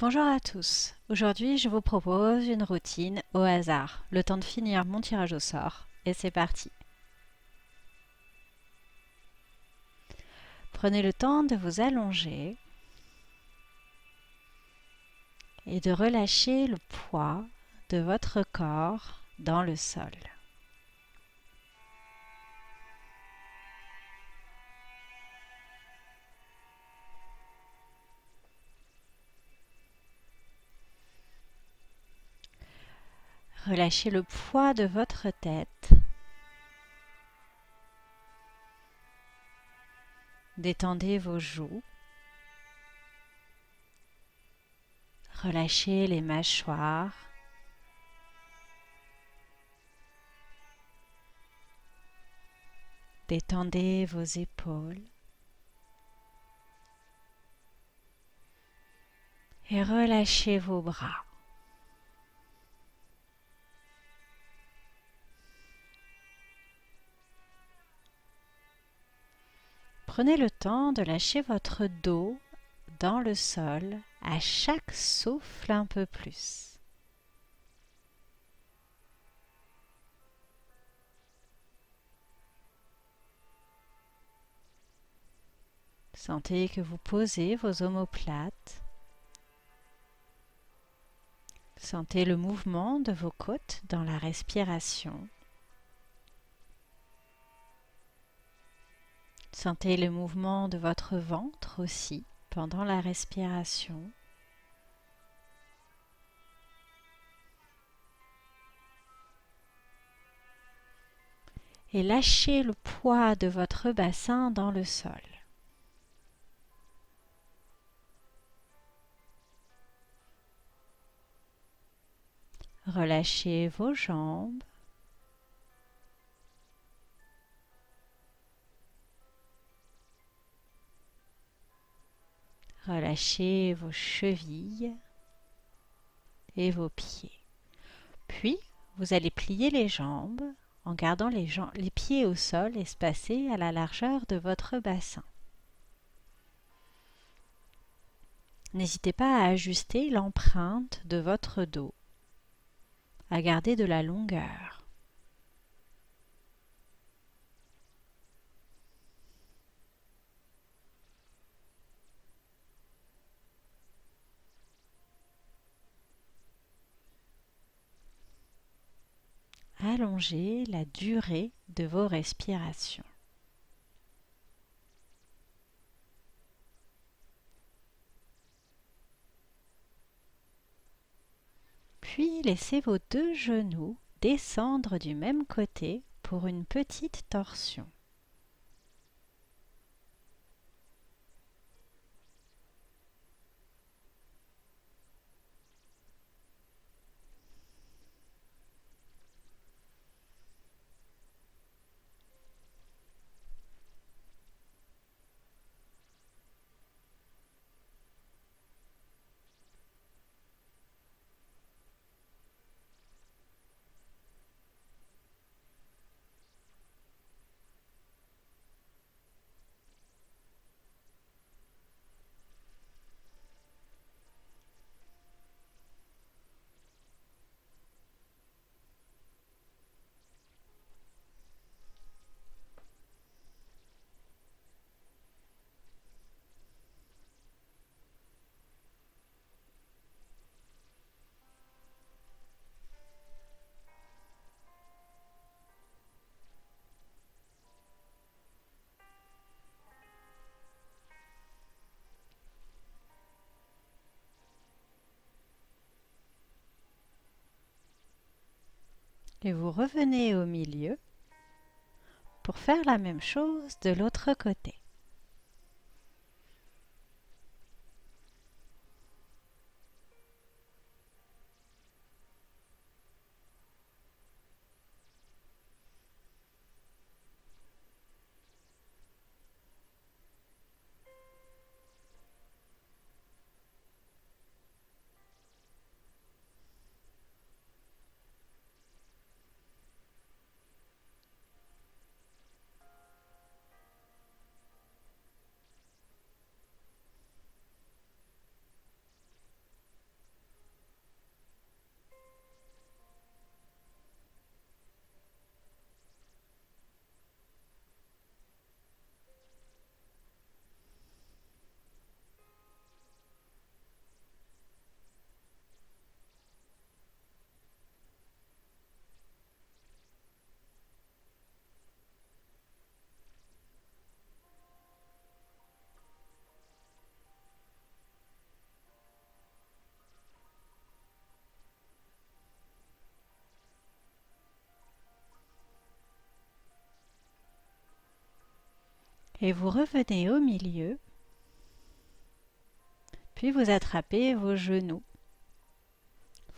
Bonjour à tous. Aujourd'hui, je vous propose une routine au hasard, le temps de finir mon tirage au sort. Et c'est parti. Prenez le temps de vous allonger et de relâcher le poids de votre corps dans le sol. Relâchez le poids de votre tête. Détendez vos joues. Relâchez les mâchoires. Détendez vos épaules. Et relâchez vos bras. Prenez le temps de lâcher votre dos dans le sol à chaque souffle un peu plus. Sentez que vous posez vos omoplates. Sentez le mouvement de vos côtes dans la respiration. Sentez le mouvement de votre ventre aussi pendant la respiration. Et lâchez le poids de votre bassin dans le sol. Relâchez vos jambes. Relâchez vos chevilles et vos pieds. Puis, vous allez plier les jambes en gardant les pieds au sol espacés à la largeur de votre bassin. N'hésitez pas à ajuster l'empreinte de votre dos, à garder de la longueur. Allongez la durée de vos respirations. Puis laissez vos deux genoux descendre du même côté pour une petite torsion. Et vous revenez au milieu pour faire la même chose de l'autre côté. Et vous revenez au milieu, puis vous attrapez vos genoux.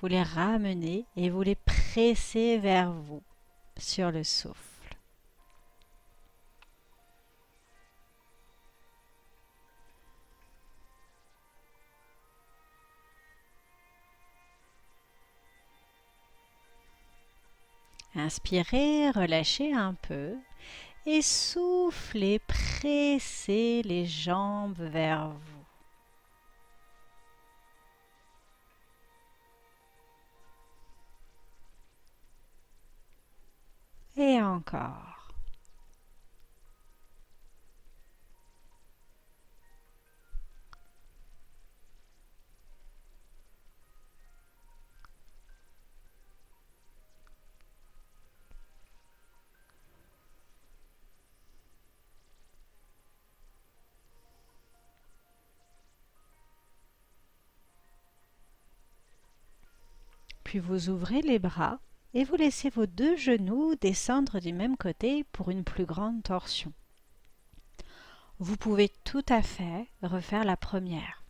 Vous les ramenez et vous les pressez vers vous sur le souffle. Inspirez, relâchez un peu et soufflez, pressez les jambes vers vous. Et encore. Puis vous ouvrez les bras et vous laissez vos deux genoux descendre du même côté pour une plus grande torsion. Vous pouvez tout à fait refaire la première.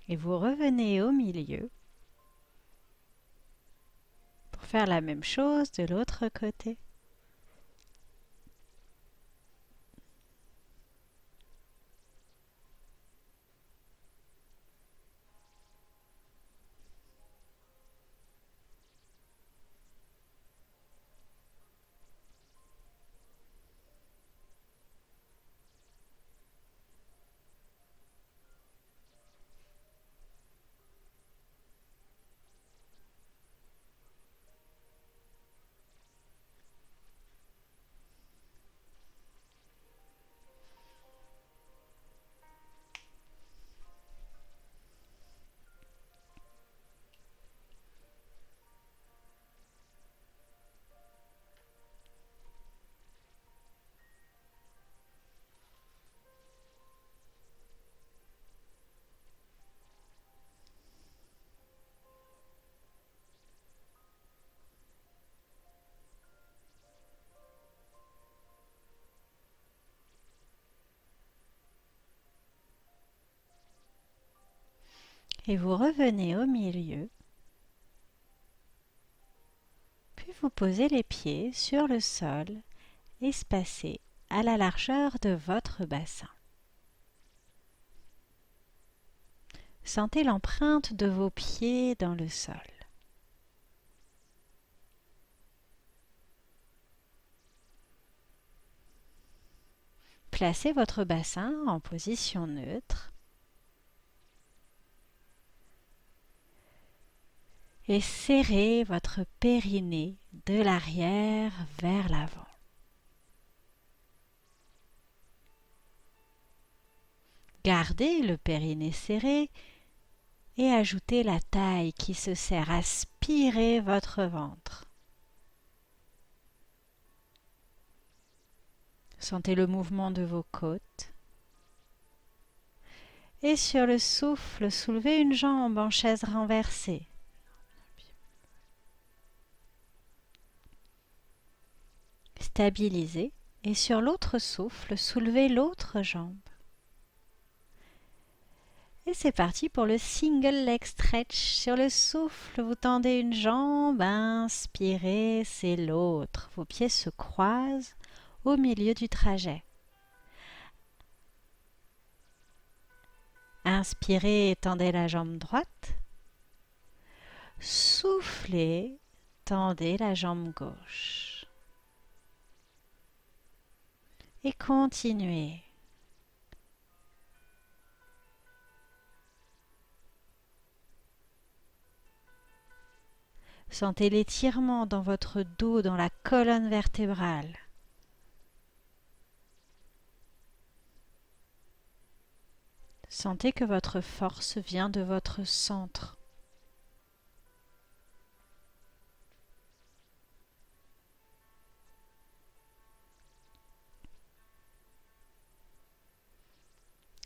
Et vous revenez au milieu pour faire la même chose de l'autre côté. Et vous revenez au milieu, puis vous posez les pieds sur le sol, espacés à la largeur de votre bassin. Sentez l'empreinte de vos pieds dans le sol. Placez votre bassin en position neutre et serrez votre périnée de l'arrière vers l'avant. Gardez le périnée serré et ajoutez la taille qui se serre. Aspirez votre ventre. Sentez le mouvement de vos côtes. Et sur le souffle, soulevez une jambe en chaise renversée. Stabilisez et sur l'autre souffle, soulevez l'autre jambe. Et c'est parti pour le single leg stretch. Sur le souffle, vous tendez une jambe, inspirez, c'est l'autre. Vos pieds se croisent au milieu du trajet. Inspirez, tendez la jambe droite. Soufflez, Tendez la jambe gauche. Et continuez. Sentez l'étirement dans votre dos, dans la colonne vertébrale. Sentez que votre force vient de votre centre.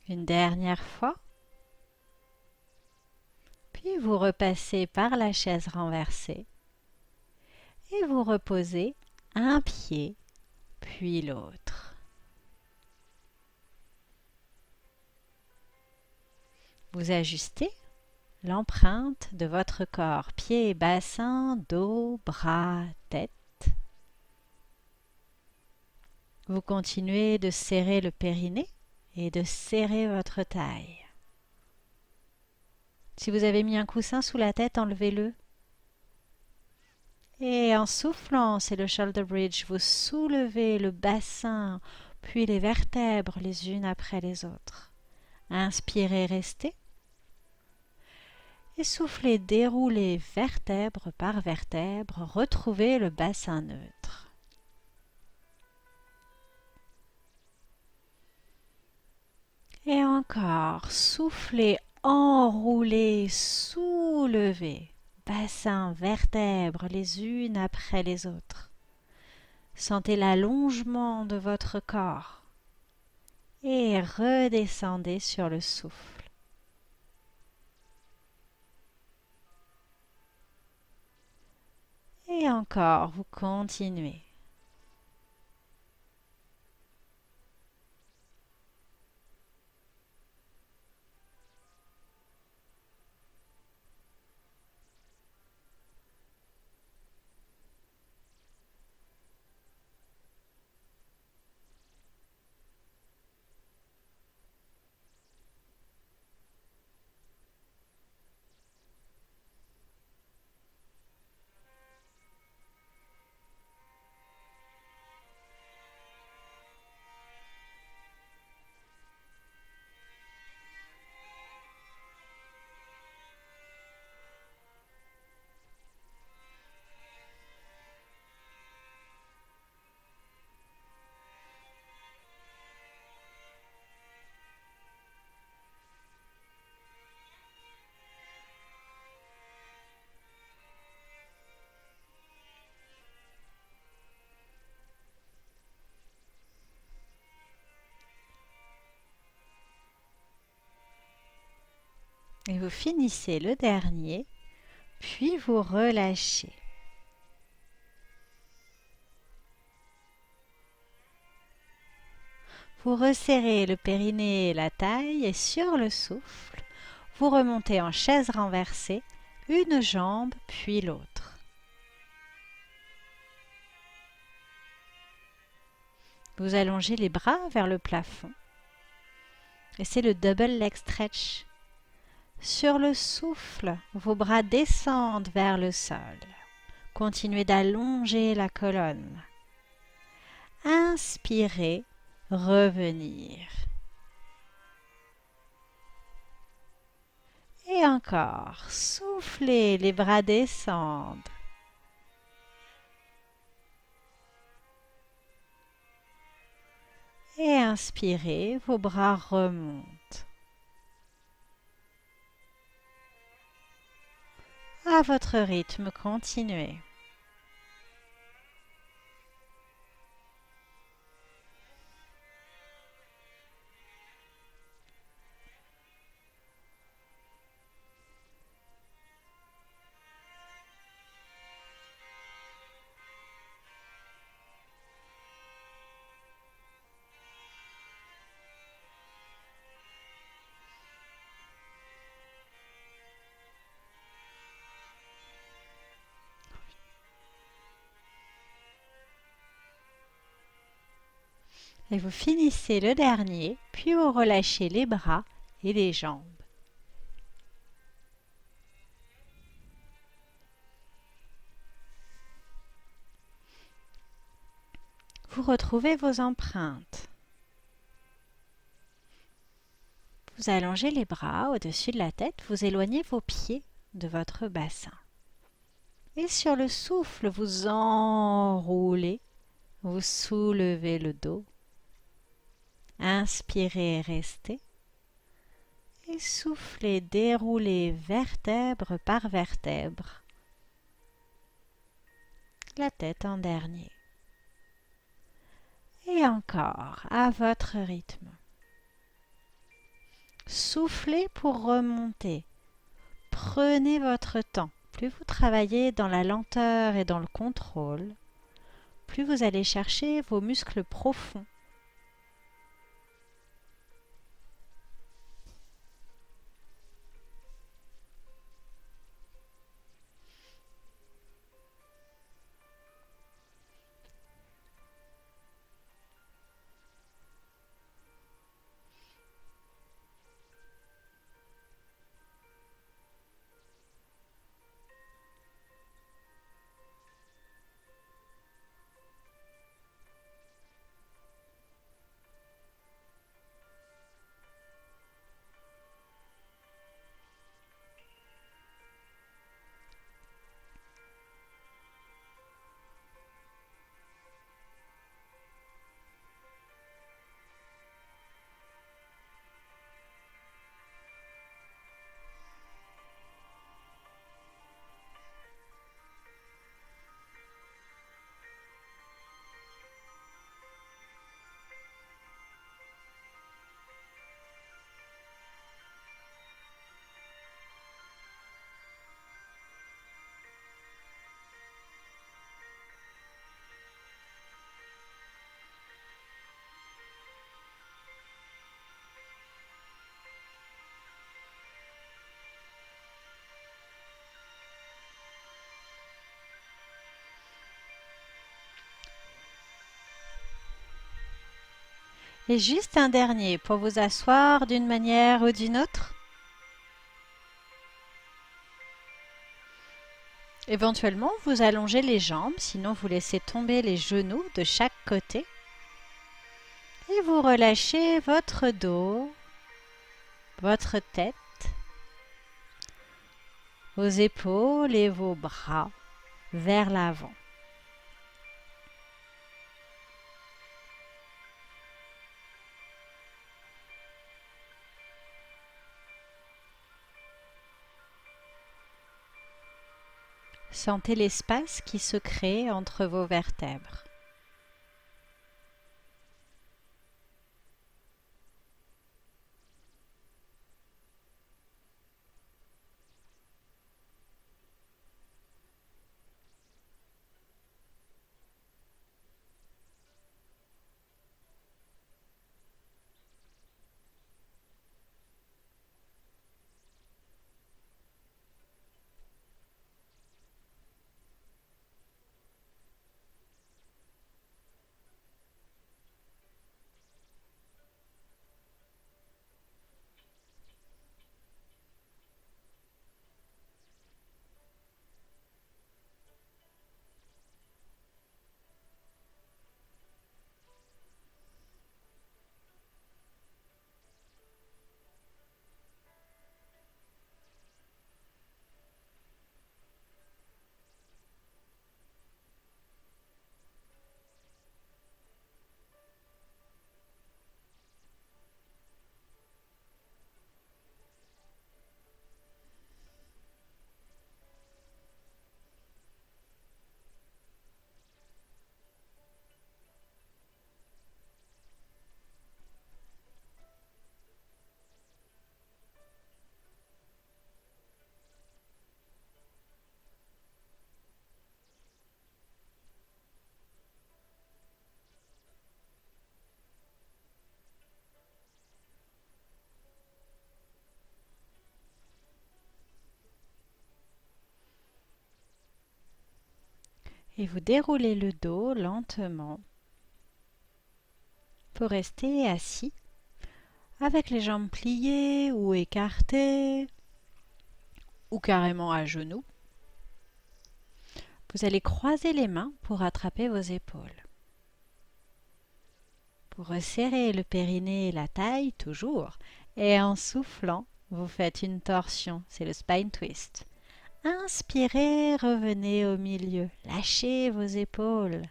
Une dernière fois. Puis vous repassez par la chaise renversée et vous reposez un pied puis l'autre. Vous ajustez l'empreinte de votre corps, pieds, bassin, dos, bras, tête. Vous continuez de serrer le périnée et de serrer votre taille. Si vous avez mis un coussin sous la tête, enlevez-le. Et en soufflant, c'est le shoulder bridge, vous soulevez le bassin, puis les vertèbres les unes après les autres. Inspirez, restez. Et soufflez, déroulez vertèbre par vertèbre, retrouvez le bassin neutre. Et encore, soufflez, enroulez, soulevez, bassin, vertèbres les unes après les autres. Sentez l'allongement de votre corps et redescendez sur le souffle. Et encore, vous continuez. Et vous finissez le dernier, puis vous relâchez. Vous resserrez le périnée et la taille et sur le souffle, vous remontez en chaise renversée, une jambe puis l'autre. Vous allongez les bras vers le plafond et c'est le double leg stretch. Sur le souffle, vos bras descendent vers le sol. Continuez d'allonger la colonne. Inspirez, revenir. Et encore, soufflez, les bras descendent. Et inspirez, vos bras remontent. À votre rythme, continuez. Et vous finissez le dernier, puis vous relâchez les bras et les jambes. retrouvez vos empreintes. Vous allongez les bras au-dessus de la tête, vous éloignez vos pieds de votre bassin. Et sur le souffle, vous enroulez, vous soulevez le dos. Inspirez et restez. Et soufflez, déroulez vertèbre par vertèbre. La tête en dernier. Et encore, à votre rythme. Soufflez pour remonter. Prenez votre temps. Plus vous travaillez dans la lenteur et dans le contrôle, plus vous allez chercher vos muscles profonds. Et juste un dernier pour vous asseoir d'une manière ou d'une autre. Éventuellement, vous allongez les jambes, sinon vous laissez tomber les genoux de chaque côté. Et vous relâchez votre dos, votre tête, vos épaules et vos bras vers l'avant. Sentez l'espace qui se crée entre vos vertèbres. Et vous déroulez le dos lentement pour rester assis avec les jambes pliées ou écartées ou carrément à genoux. Vous allez croiser les mains pour attraper vos épaules. Vous resserrez le périnée et la taille, toujours, et en soufflant, vous faites une torsion, c'est le spine twist. Inspirez, revenez au milieu, lâchez vos épaules.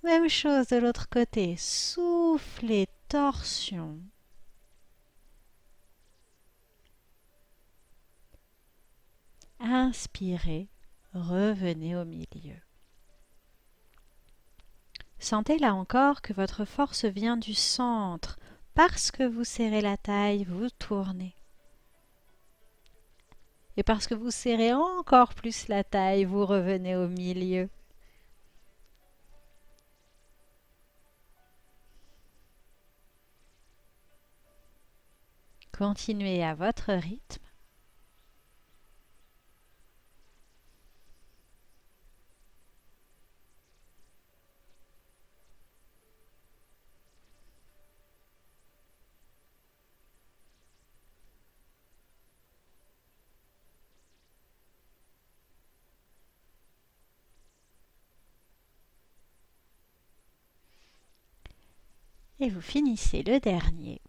Même chose de l'autre côté, soufflez, torsion. Inspirez, revenez au milieu. Sentez là encore que votre force vient du centre. Parce que vous serrez la taille, vous tournez. Et parce que vous serrez encore plus la taille, vous revenez au milieu. Continuez à votre rythme. Et vous finissez le dernier.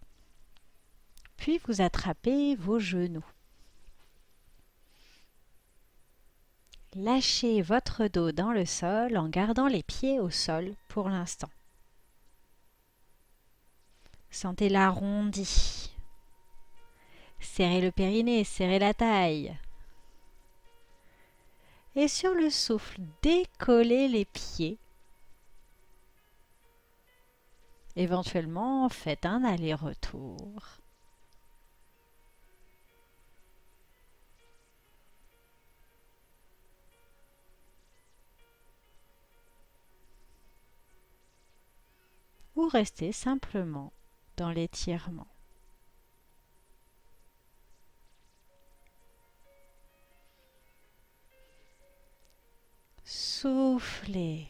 Puis vous attrapez vos genoux. Lâchez votre dos dans le sol en gardant les pieds au sol pour l'instant. Sentez l'arrondi. Serrez le périnée, serrez la taille. Et sur le souffle, décollez les pieds. Éventuellement, faites un aller-retour. Ou restez simplement dans l'étirement. Soufflez,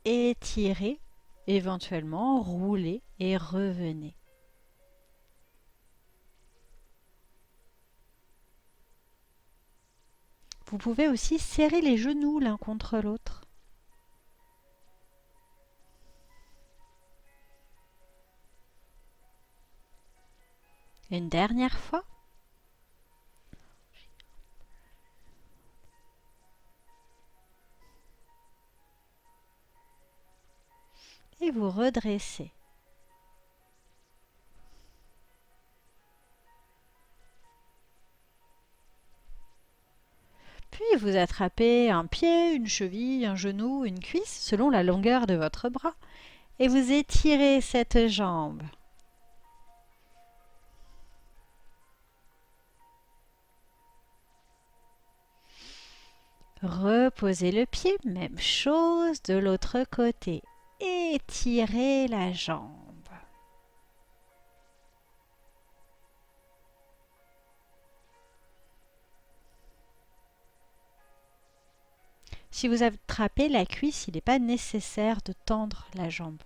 étirez, éventuellement roulez et revenez. Vous pouvez aussi serrer les genoux l'un contre l'autre. Une dernière fois. Et vous redressez. Puis vous attrapez un pied, une cheville, un genou, une cuisse, selon la longueur de votre bras, et vous étirez cette jambe. Reposez le pied, même chose de l'autre côté. Étirez la jambe. Si vous attrapez la cuisse, il n'est pas nécessaire de tendre la jambe.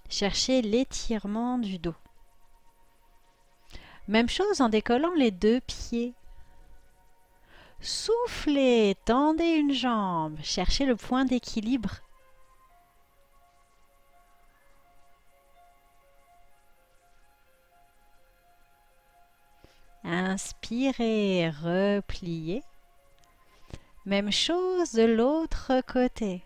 Cherchez l'étirement du dos. Même chose en décollant les deux pieds. Soufflez, tendez une jambe, cherchez le point d'équilibre. Inspirez, repliez. Même chose de l'autre côté.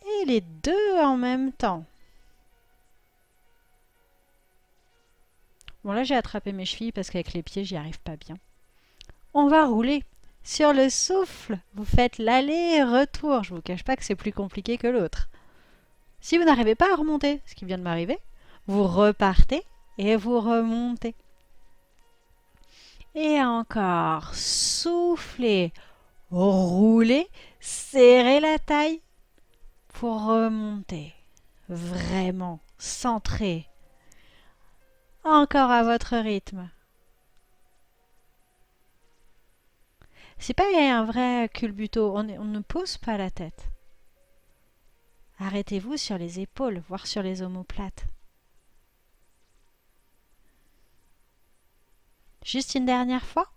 Et les deux en même temps. Bon là j'ai attrapé mes chevilles parce qu'avec les pieds j'y arrive pas bien. On va rouler. Sur le souffle, vous faites l'aller-retour. Je ne vous cache pas que c'est plus compliqué que l'autre. Si vous n'arrivez pas à remonter, ce qui vient de m'arriver, vous repartez et vous remontez. Et encore, soufflez, roulez, serrez la taille pour remonter. Vraiment, centré. Encore à votre rythme. C'est pas un vrai culbuto, on ne pose pas la tête. Arrêtez-vous sur les épaules, voire sur les omoplates. Juste une dernière fois.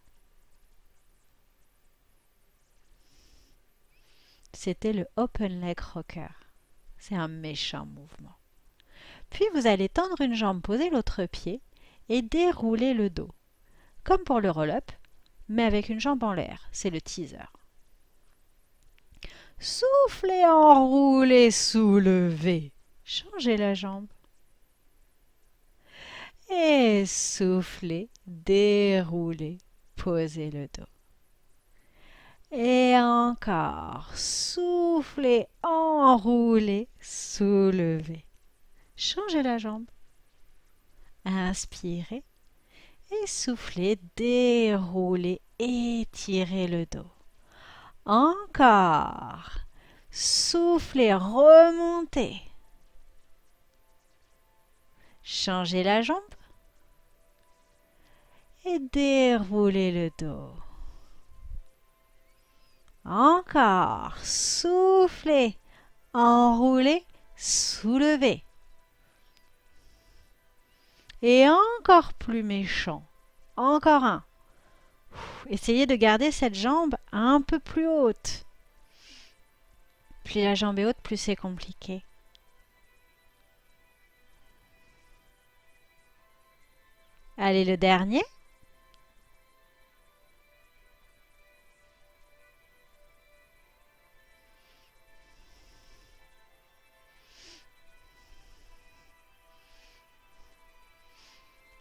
C'était le Open Leg Rocker. C'est un méchant mouvement. Puis vous allez tendre une jambe, poser l'autre pied et dérouler le dos. Comme pour le roll-up, mais avec une jambe en l'air. C'est le teaser. Soufflez, enroulez, soulevez. Changez la jambe. Et soufflez, déroulez, posez le dos. Et encore, soufflez, enroulez, soulevez. Changez la jambe. Inspirez et soufflez, déroulez, étirez le dos. Encore. Soufflez, remontez. Changez la jambe et déroulez le dos. Encore. Soufflez, enroulez, soulevez. Et encore plus méchant. Encore un. Essayez de garder cette jambe un peu plus haute. Plus la jambe est haute, plus c'est compliqué. Allez, le dernier.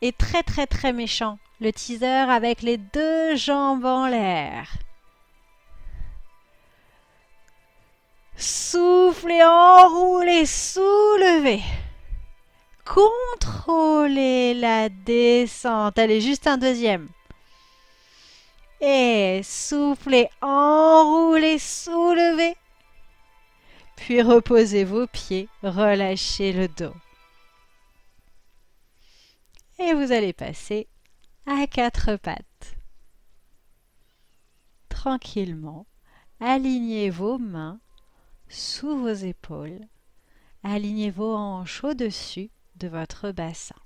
Et très très très méchant. Le teaser avec les deux jambes en l'air. Soufflez, enroulez, soulevez. Contrôlez la descente. Allez, juste un deuxième. Et soufflez, enroulez, soulevez. Puis reposez vos pieds, relâchez le dos. Et vous allez passer à quatre pattes. Tranquillement, alignez vos mains sous vos épaules. Alignez vos hanches au-dessus de votre bassin.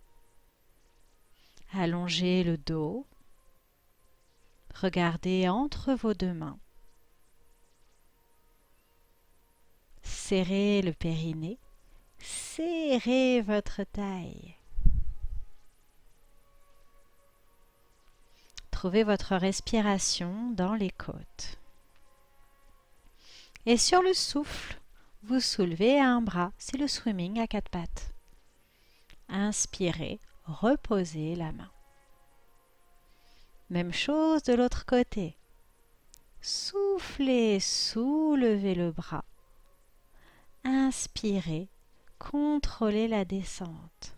Allongez le dos. Regardez entre vos deux mains. Serrez le périnée. Serrez votre taille. Trouvez votre respiration dans les côtes. Et sur le souffle, vous soulevez un bras. C'est le swimming à quatre pattes. Inspirez, reposez la main. Même chose de l'autre côté. Soufflez, soulevez le bras. Inspirez, contrôlez la descente.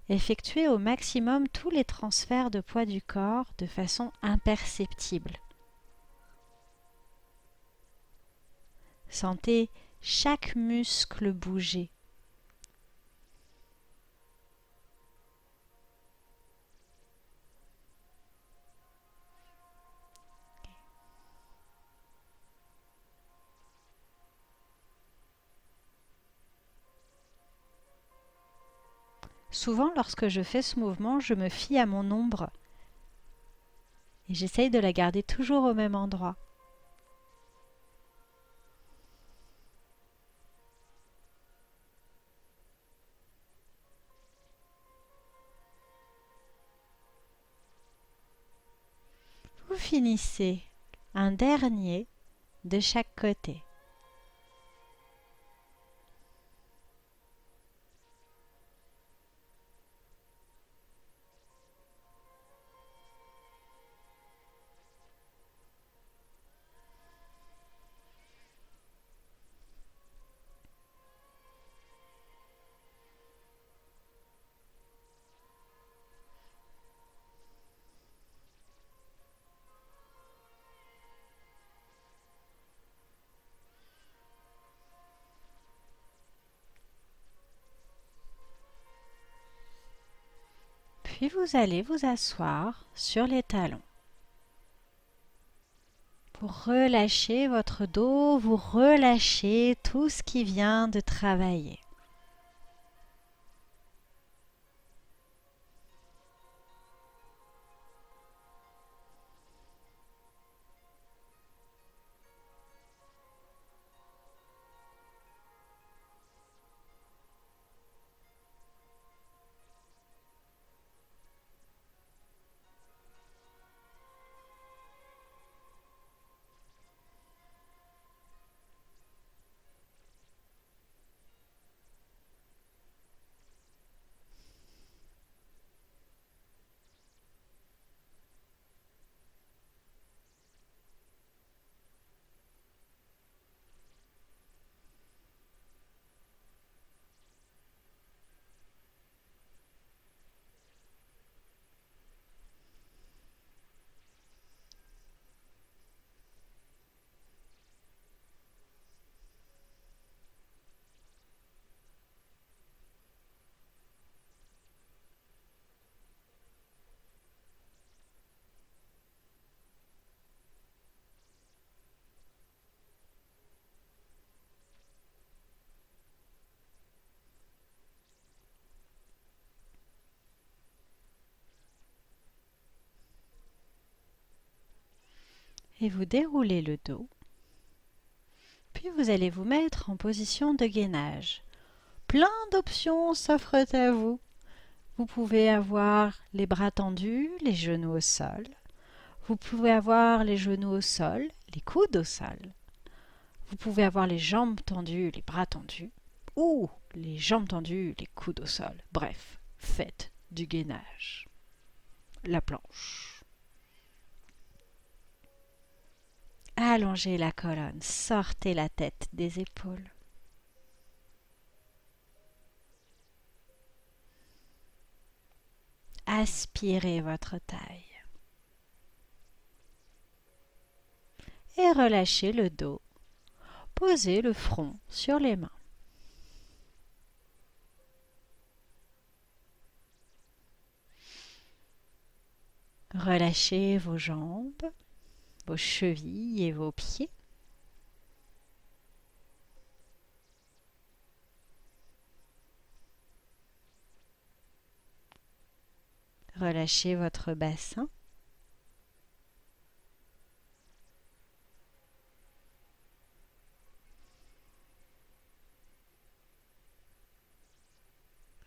Effectuez au maximum tous les transferts de poids du corps de façon imperceptible. Sentez chaque muscle bouger. Souvent, lorsque je fais ce mouvement, je me fie à mon ombre et j'essaye de la garder toujours au même endroit. Vous finissez un dernier de chaque côté. Puis vous allez vous asseoir sur les talons. Pour relâcher votre dos, vous relâchez tout ce qui vient de travailler. et vous déroulez le dos. Puis vous allez vous mettre en position de gainage. Plein d'options s'offrent à vous. Vous pouvez avoir les bras tendus, les genoux au sol. Vous pouvez avoir les genoux au sol, les coudes au sol. Vous pouvez avoir les jambes tendues, les bras tendus. Ou les jambes tendues, les coudes au sol. Bref, faites du gainage. La planche. Allongez la colonne, sortez la tête des épaules. Aspirez votre taille. Et relâchez le dos. Posez le front sur les mains. Relâchez vos jambes, vos chevilles et vos pieds. Relâchez votre bassin.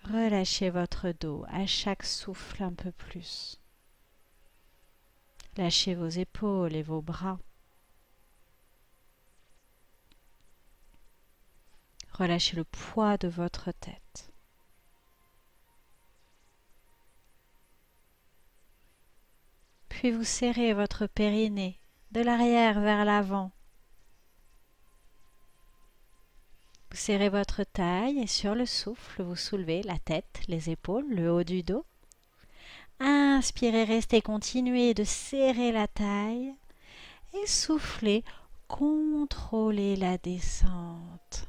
Relâchez votre dos à chaque souffle un peu plus. Lâchez vos épaules et vos bras. Relâchez le poids de votre tête. Puis vous serrez votre périnée de l'arrière vers l'avant. Vous serrez votre taille et sur le souffle, vous soulevez la tête, les épaules, le haut du dos. Inspirez, restez, continuez de serrer la taille et soufflez, contrôlez la descente.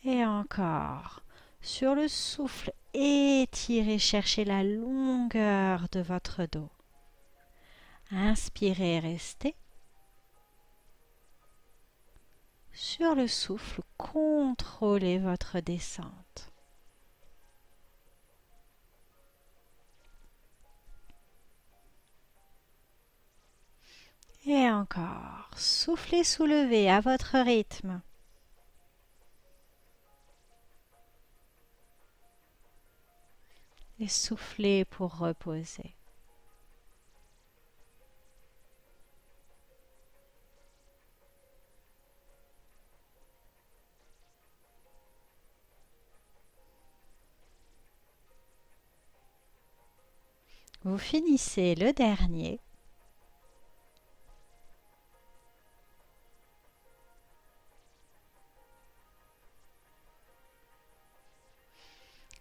Et encore, sur le souffle, étirez, cherchez la longueur de votre dos. Inspirez, restez. Sur le souffle, contrôlez votre descente. Et encore, soufflez, soulevez à votre rythme. Et soufflez pour reposer. Vous finissez le dernier.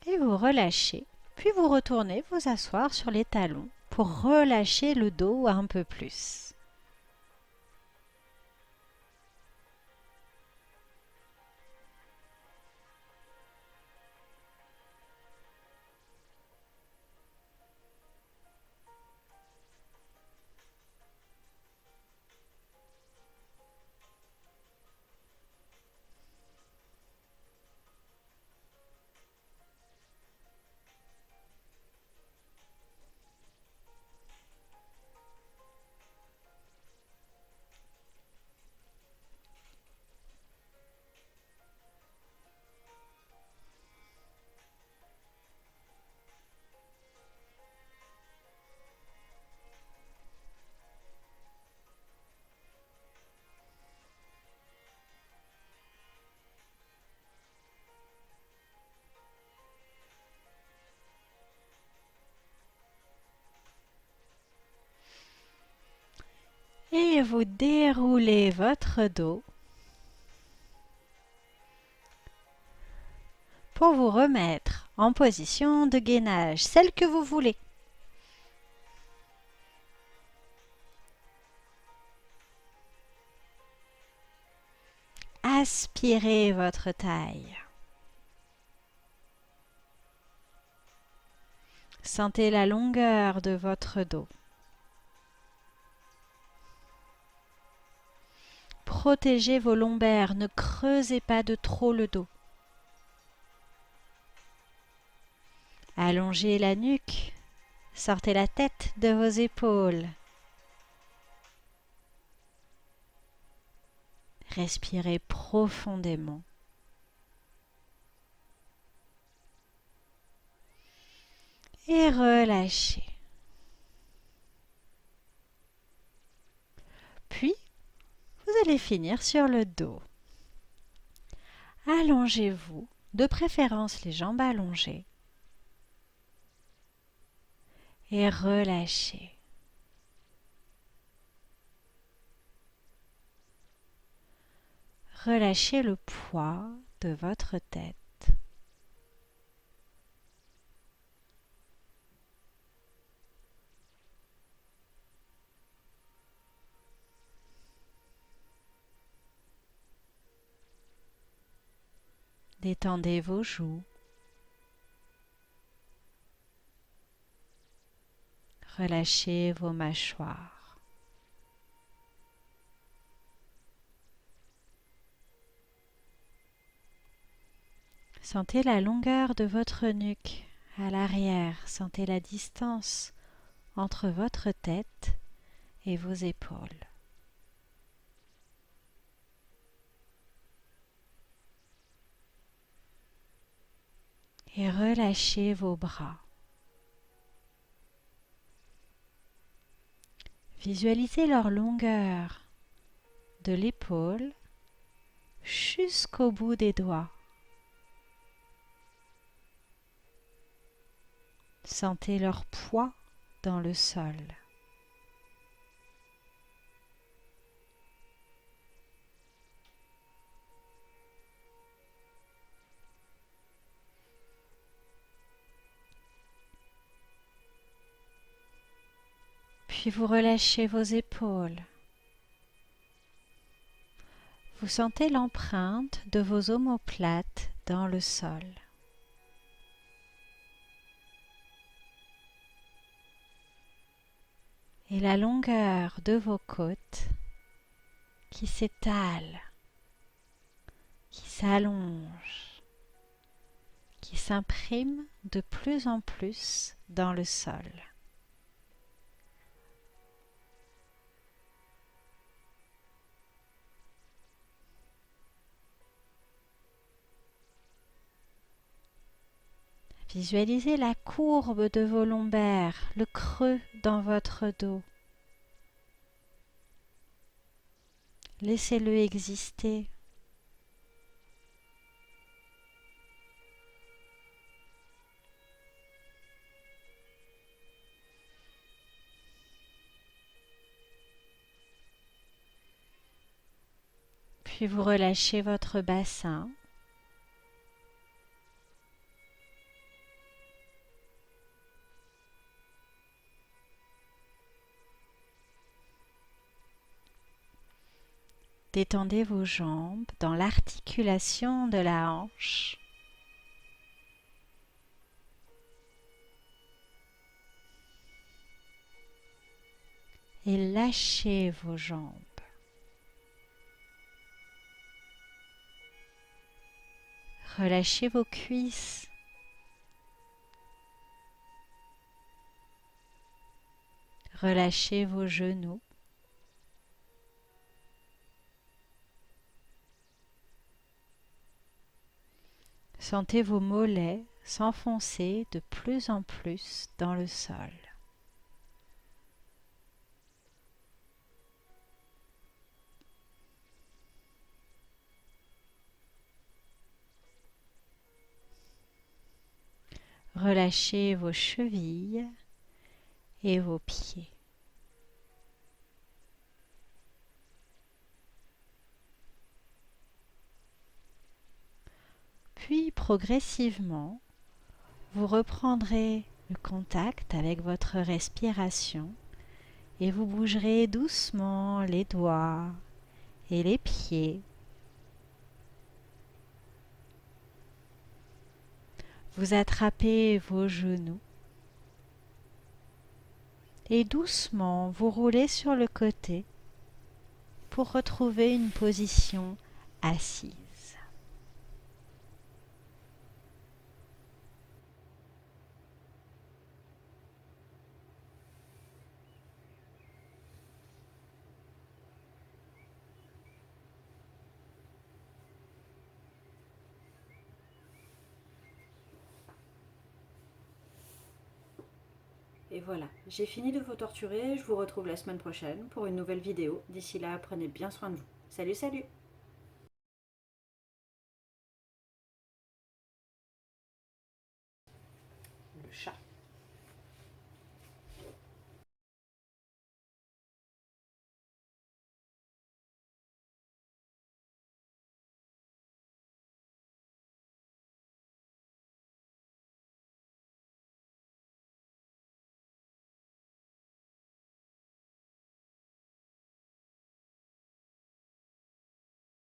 Et vous relâchez. Puis vous retournez vous asseoir sur les talons pour relâcher le dos un peu plus. Et vous déroulez votre dos pour vous remettre en position de gainage, celle que vous voulez. Aspirez votre taille. Sentez la longueur de votre dos. Protégez vos lombaires, ne creusez pas de trop le dos. Allongez la nuque, sortez la tête de vos épaules. Respirez profondément. Et relâchez. Puis, vous allez finir sur le dos. Allongez-vous, de préférence les jambes allongées. Et relâchez. Relâchez le poids de votre tête. Détendez vos joues. Relâchez vos mâchoires. Sentez la longueur de votre nuque à l'arrière. Sentez la distance entre votre tête et vos épaules. Et relâchez vos bras. Visualisez leur longueur de l'épaule jusqu'au bout des doigts. Sentez leur poids dans le sol. Puis vous relâchez vos épaules. Vous sentez l'empreinte de vos omoplates dans le sol. Et la longueur de vos côtes qui s'étale, qui s'allonge, qui s'imprime de plus en plus dans le sol. Visualisez la courbe de vos lombaires, le creux dans votre dos. Laissez-le exister. Puis vous relâchez votre bassin. Détendez vos jambes dans l'articulation de la hanche. Et lâchez vos jambes. Relâchez vos cuisses. Relâchez vos genoux. Sentez vos mollets s'enfoncer de plus en plus dans le sol. Relâchez vos chevilles et vos pieds. Puis progressivement, vous reprendrez le contact avec votre respiration et vous bougerez doucement les doigts et les pieds. Vous attrapez vos genoux et doucement vous roulez sur le côté pour retrouver une position assise. Et voilà, j'ai fini de vous torturer, je vous retrouve la semaine prochaine pour une nouvelle vidéo. D'ici là, prenez bien soin de vous. Salut, salut!